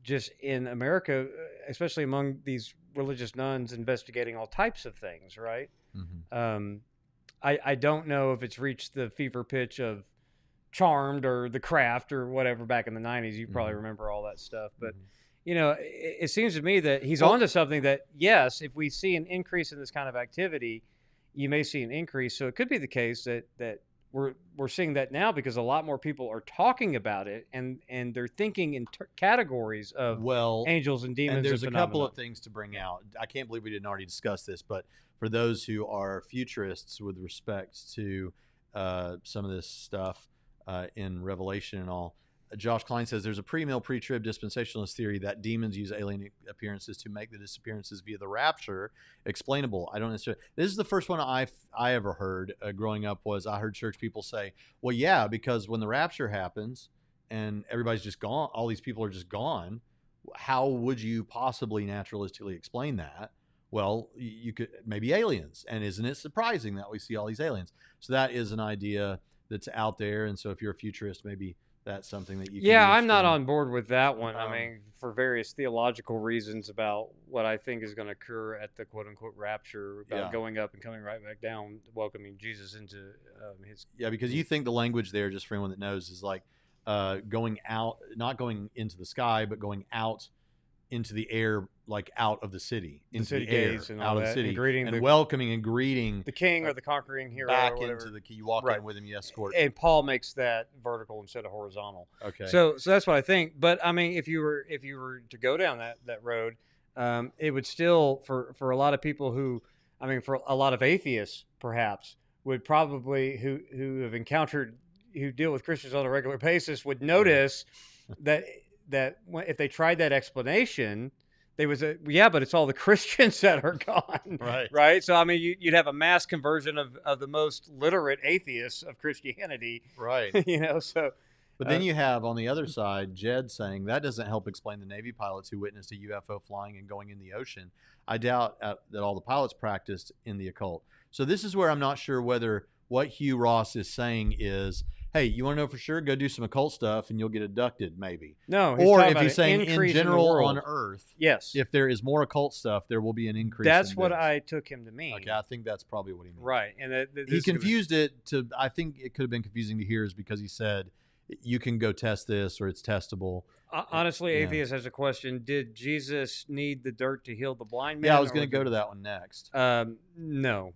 B: just in America, especially among these religious nuns investigating all types of things, right? I don't know if it's reached the fever pitch of Charmed or The Craft or whatever back in the 90s. You probably remember all that stuff, but... You know, it seems to me that he's onto something that, yes, if we see an increase in this kind of activity, you may see an increase. So it could be the case that we're seeing that now because a lot more people are talking about it, and they're thinking in categories of angels and demons.
A: And there's a couple of things to bring out. I can't believe we didn't already discuss this, but for those who are futurists with respect to some of this stuff in Revelation and all, Josh Klein says there's a pre-mill, pre-trib dispensationalist theory that demons use alien appearances to make the disappearances via the rapture explainable. I don't necessarily. This is the first one I ever heard growing up. I heard church people say, "Well, yeah, because when the rapture happens and everybody's just gone, all these people are just gone. How would you possibly naturalistically explain that?" Well, you could maybe aliens, and isn't it surprising that we see all these aliens? So that is an idea that's out there, and so if you're a futurist, maybe that's something that you can
B: I'm not on board with that one. I mean, for various theological reasons about what I think is going to occur at the quote-unquote rapture, about going up and coming right back down, welcoming Jesus into his...
A: Yeah, because you think the language there, just for anyone that knows, is like going out, not going into the sky, but going out into the air, like out of the city, into
B: city
A: the air,
B: gates and
A: out
B: all
A: of the
B: that,
A: city,
B: and greeting
A: and welcoming and greeting
B: the king or the conquering hero
A: back
B: or
A: into the key. You walk in with him, you escort.
B: And Paul makes that vertical instead of horizontal.
A: Okay.
B: So that's what I think. But I mean, if you were to go down that road, it would still for a lot of people who, I mean, for a lot of atheists perhaps would probably who have encountered, who deal with Christians on a regular basis, would notice that if they tried that explanation, they would say, yeah, but it's all the Christians that are gone. Right. So, I mean, you'd have a mass conversion of the most literate atheists of Christianity.
A: Right.
B: You know, so.
A: But then you have on the other side, Jed saying that doesn't help explain the Navy pilots who witnessed a UFO flying and going in the ocean. I doubt that all the pilots practiced in the occult. So this is where I'm not sure whether what Hugh Ross is saying is, hey, you want to know for sure? Go do some occult stuff and you'll get abducted, maybe.
B: No.
A: Or if he's saying in general on Earth,
B: yes,
A: if there is more occult stuff, there will be an increase.
B: That's what I took him to mean.
A: Okay, I think that's probably what he meant.
B: Right. And
A: he confused it to, I think it could have been confusing to hear, is because he said, you can go test this or it's testable.
B: Honestly, Atheist has a question. Did Jesus need the dirt to heal the blind man?
A: Yeah, I was going to go to that one next.
B: No.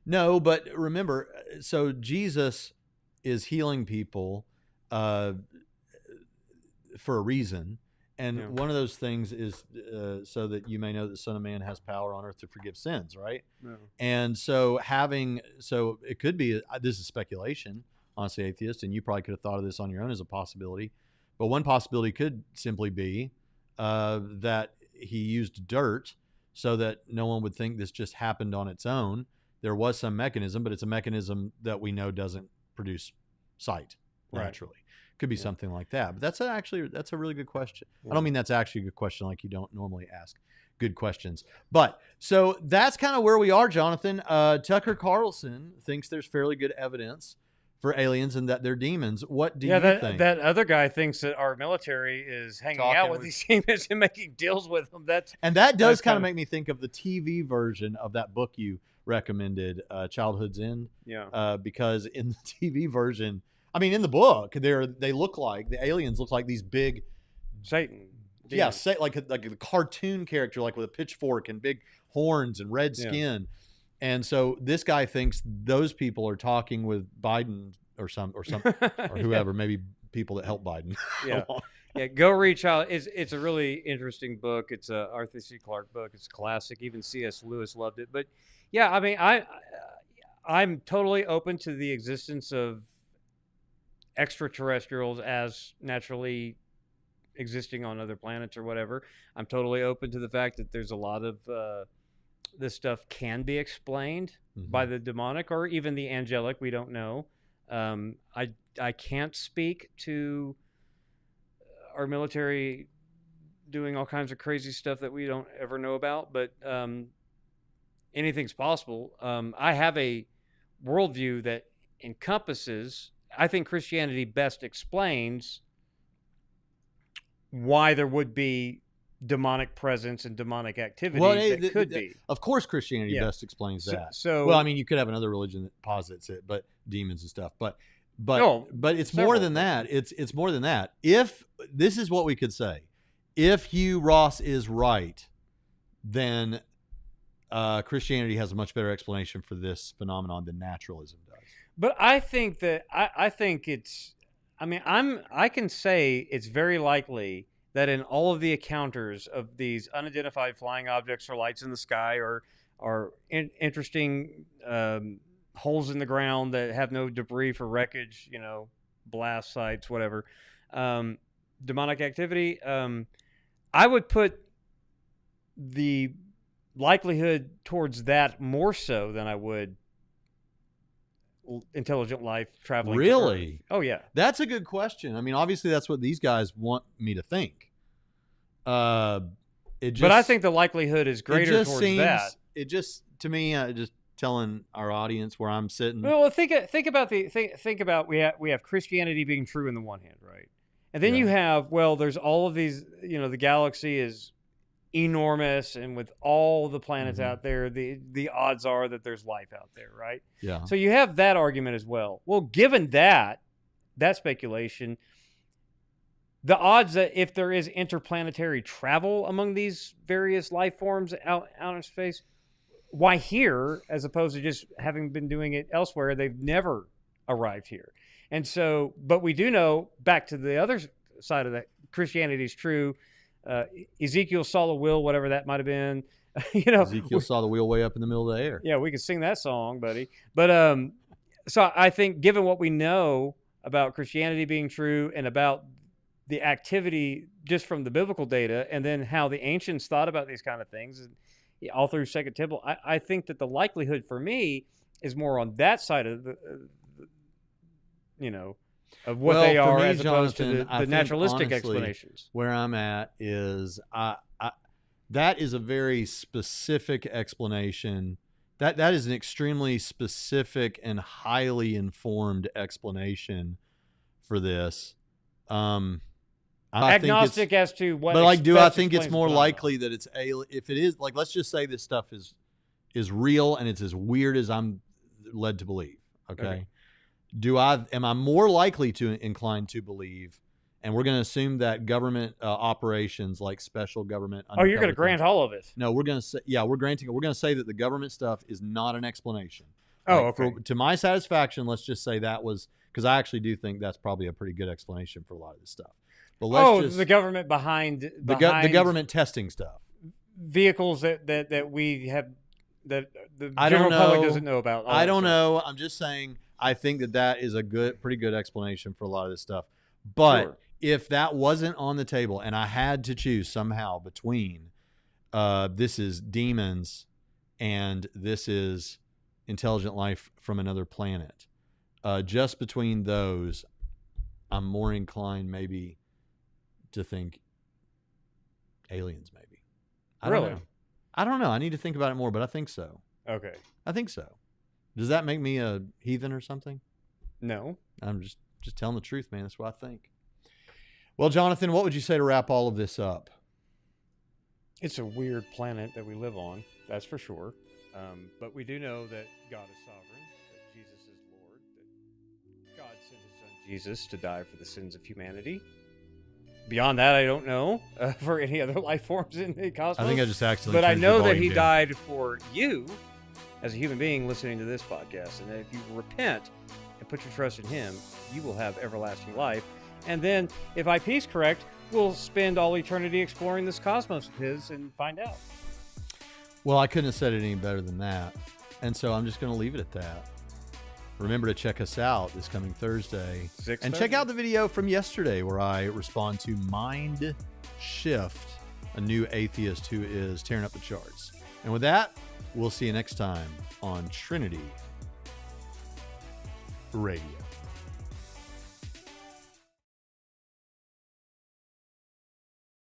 A: No, but remember, so Jesus is healing people for a reason, And one of those things is so that you may know that the Son of Man has power on earth to forgive sins, right?
B: Yeah.
A: And so it could be, this is speculation, honestly, atheist, and you probably could have thought of this on your own as a possibility. But one possibility could simply be that he used dirt so that no one would think this just happened on its own. There was some mechanism, but it's a mechanism that we know doesn't produce sight naturally. Could be something like that. But that's a really good question. I don't mean that's actually a good question, like you don't normally ask good questions. But so that's kind of where we are, Jonathan. Tucker Carlson thinks there's fairly good evidence for aliens and that they're demons. What do you think?
B: That other guy thinks that our military is hanging out with these demons and making deals with them.
A: That does kind of make me think of the TV version of that book you recommended, Childhood's End.
B: Yeah.
A: Because in the TV version, I mean, in the book, the aliens look like these big
B: Satan.
A: Yeah, like a cartoon character, like with a pitchfork and big horns and red skin. And so this guy thinks those people are talking with Biden or whoever, maybe people that help Biden.
B: Go read Child. It's a really interesting book. It's a Arthur C. Clarke book. It's a classic. Even C.S. Lewis loved it. But yeah, I mean, I'm totally open to the existence of extraterrestrials as naturally existing on other planets or whatever. I'm totally open to the fact that there's a lot of this stuff can be explained by the demonic or even the angelic. We don't know. I can't speak to our military doing all kinds of crazy stuff that we don't ever know about, but anything's possible. I have a worldview that encompasses, I think Christianity best explains why there would be demonic presence and demonic activity that could be.
A: Of course, Christianity best explains that.
B: So,
A: well, I mean, you could have another religion that posits it, but demons and stuff. But it's more than that. It's more than that. If this is what we could say, if Hugh Ross is right, then Christianity has a much better explanation for this phenomenon than naturalism does.
B: But I think that I think it's. I mean, I can say it's very likely that in all of the encounters of these unidentified flying objects or lights in the sky or interesting holes in the ground that have no debris for wreckage, blast sites, whatever, demonic activity, I would put the likelihood towards that more so than I would intelligent life traveling.
A: Really?
B: Oh yeah.
A: That's a good question. I mean, obviously that's what these guys want me to think. But
B: I think the likelihood is greater towards that.
A: It just, to me, just telling our audience where I'm sitting.
B: Well, think about we have Christianity being true in the one hand, right? And then you have, there's all of these, the galaxy is enormous, and with all the planets out there, the odds are that there's life out there, right?
A: Yeah.
B: So you have that argument as well. Well, given that speculation, the odds that if there is interplanetary travel among these various life forms out in space, why here, as opposed to just having been doing it elsewhere, they've never arrived here. And so, but we do know, back to the other side of that, Christianity is true. Ezekiel saw the wheel, whatever that might have been.
A: Ezekiel saw the wheel way up in the middle of the air.
B: Yeah, we could sing that song, buddy. But so I think, given what we know about Christianity being true and about the activity just from the biblical data, and then how the ancients thought about these kind of things, all through Second Temple, I think that the likelihood for me is more on that side of of what they are, as opposed to the naturalistic explanations.
A: Where I'm at is that is a very specific explanation. That is an extremely specific and highly informed explanation for this.
B: Agnostic as to what.
A: But do I think it's more likely that it's if it is, like, let's just say this stuff is real and it's as weird as I'm led to believe. Okay. Am I more likely to incline to believe, and we're going to assume that government operations, like special government.
B: Oh, you're going to grant all of it?
A: No, we're going to say, we're granting it. We're going to say that the government stuff is not an explanation.
B: Oh, okay.
A: To my satisfaction, let's just say that was, because I actually do think that's probably a pretty good explanation for a lot of this stuff. But let's
B: the government behind
A: the government testing stuff.
B: Vehicles that we have that the
A: I don't
B: general
A: know.
B: public doesn't know about.
A: I don't know. I'm just saying. I think that is a pretty good explanation for a lot of this stuff. But
B: Sure.
A: if that wasn't on the table and I had to choose somehow between this is demons and this is intelligent life from another planet, just between those, I'm more inclined maybe to think aliens maybe. I don't know. I need to think about it more, but I think so.
B: Okay.
A: I think so. Does that make me a heathen or something?
B: No.
A: I'm just telling the truth, man. That's what I think. Well, Jonathan, what would you say to wrap all of this up?
B: It's a weird planet that we live on, that's for sure. But we do know that God is sovereign, that Jesus is Lord, that God sent his son Jesus to die for the sins of humanity. Beyond that, I don't know for any other life forms in the cosmos.
A: I think I just accidentally
B: But I
A: turned your
B: know that
A: volume
B: he
A: down.
B: died for you as a human being listening to this podcast. And that if you repent and put your trust in him, you will have everlasting life. And then, if IP's correct, we'll spend all eternity exploring this cosmos of his and find out.
A: Well, I couldn't have said it any better than that. And so I'm just going to leave it at that. Remember to check us out this coming Thursday.
B: 6:30.
A: And check out the video from yesterday where I respond to Mind Shift, a new atheist who is tearing up the charts. And with that, we'll see you next time on Trinity Radio.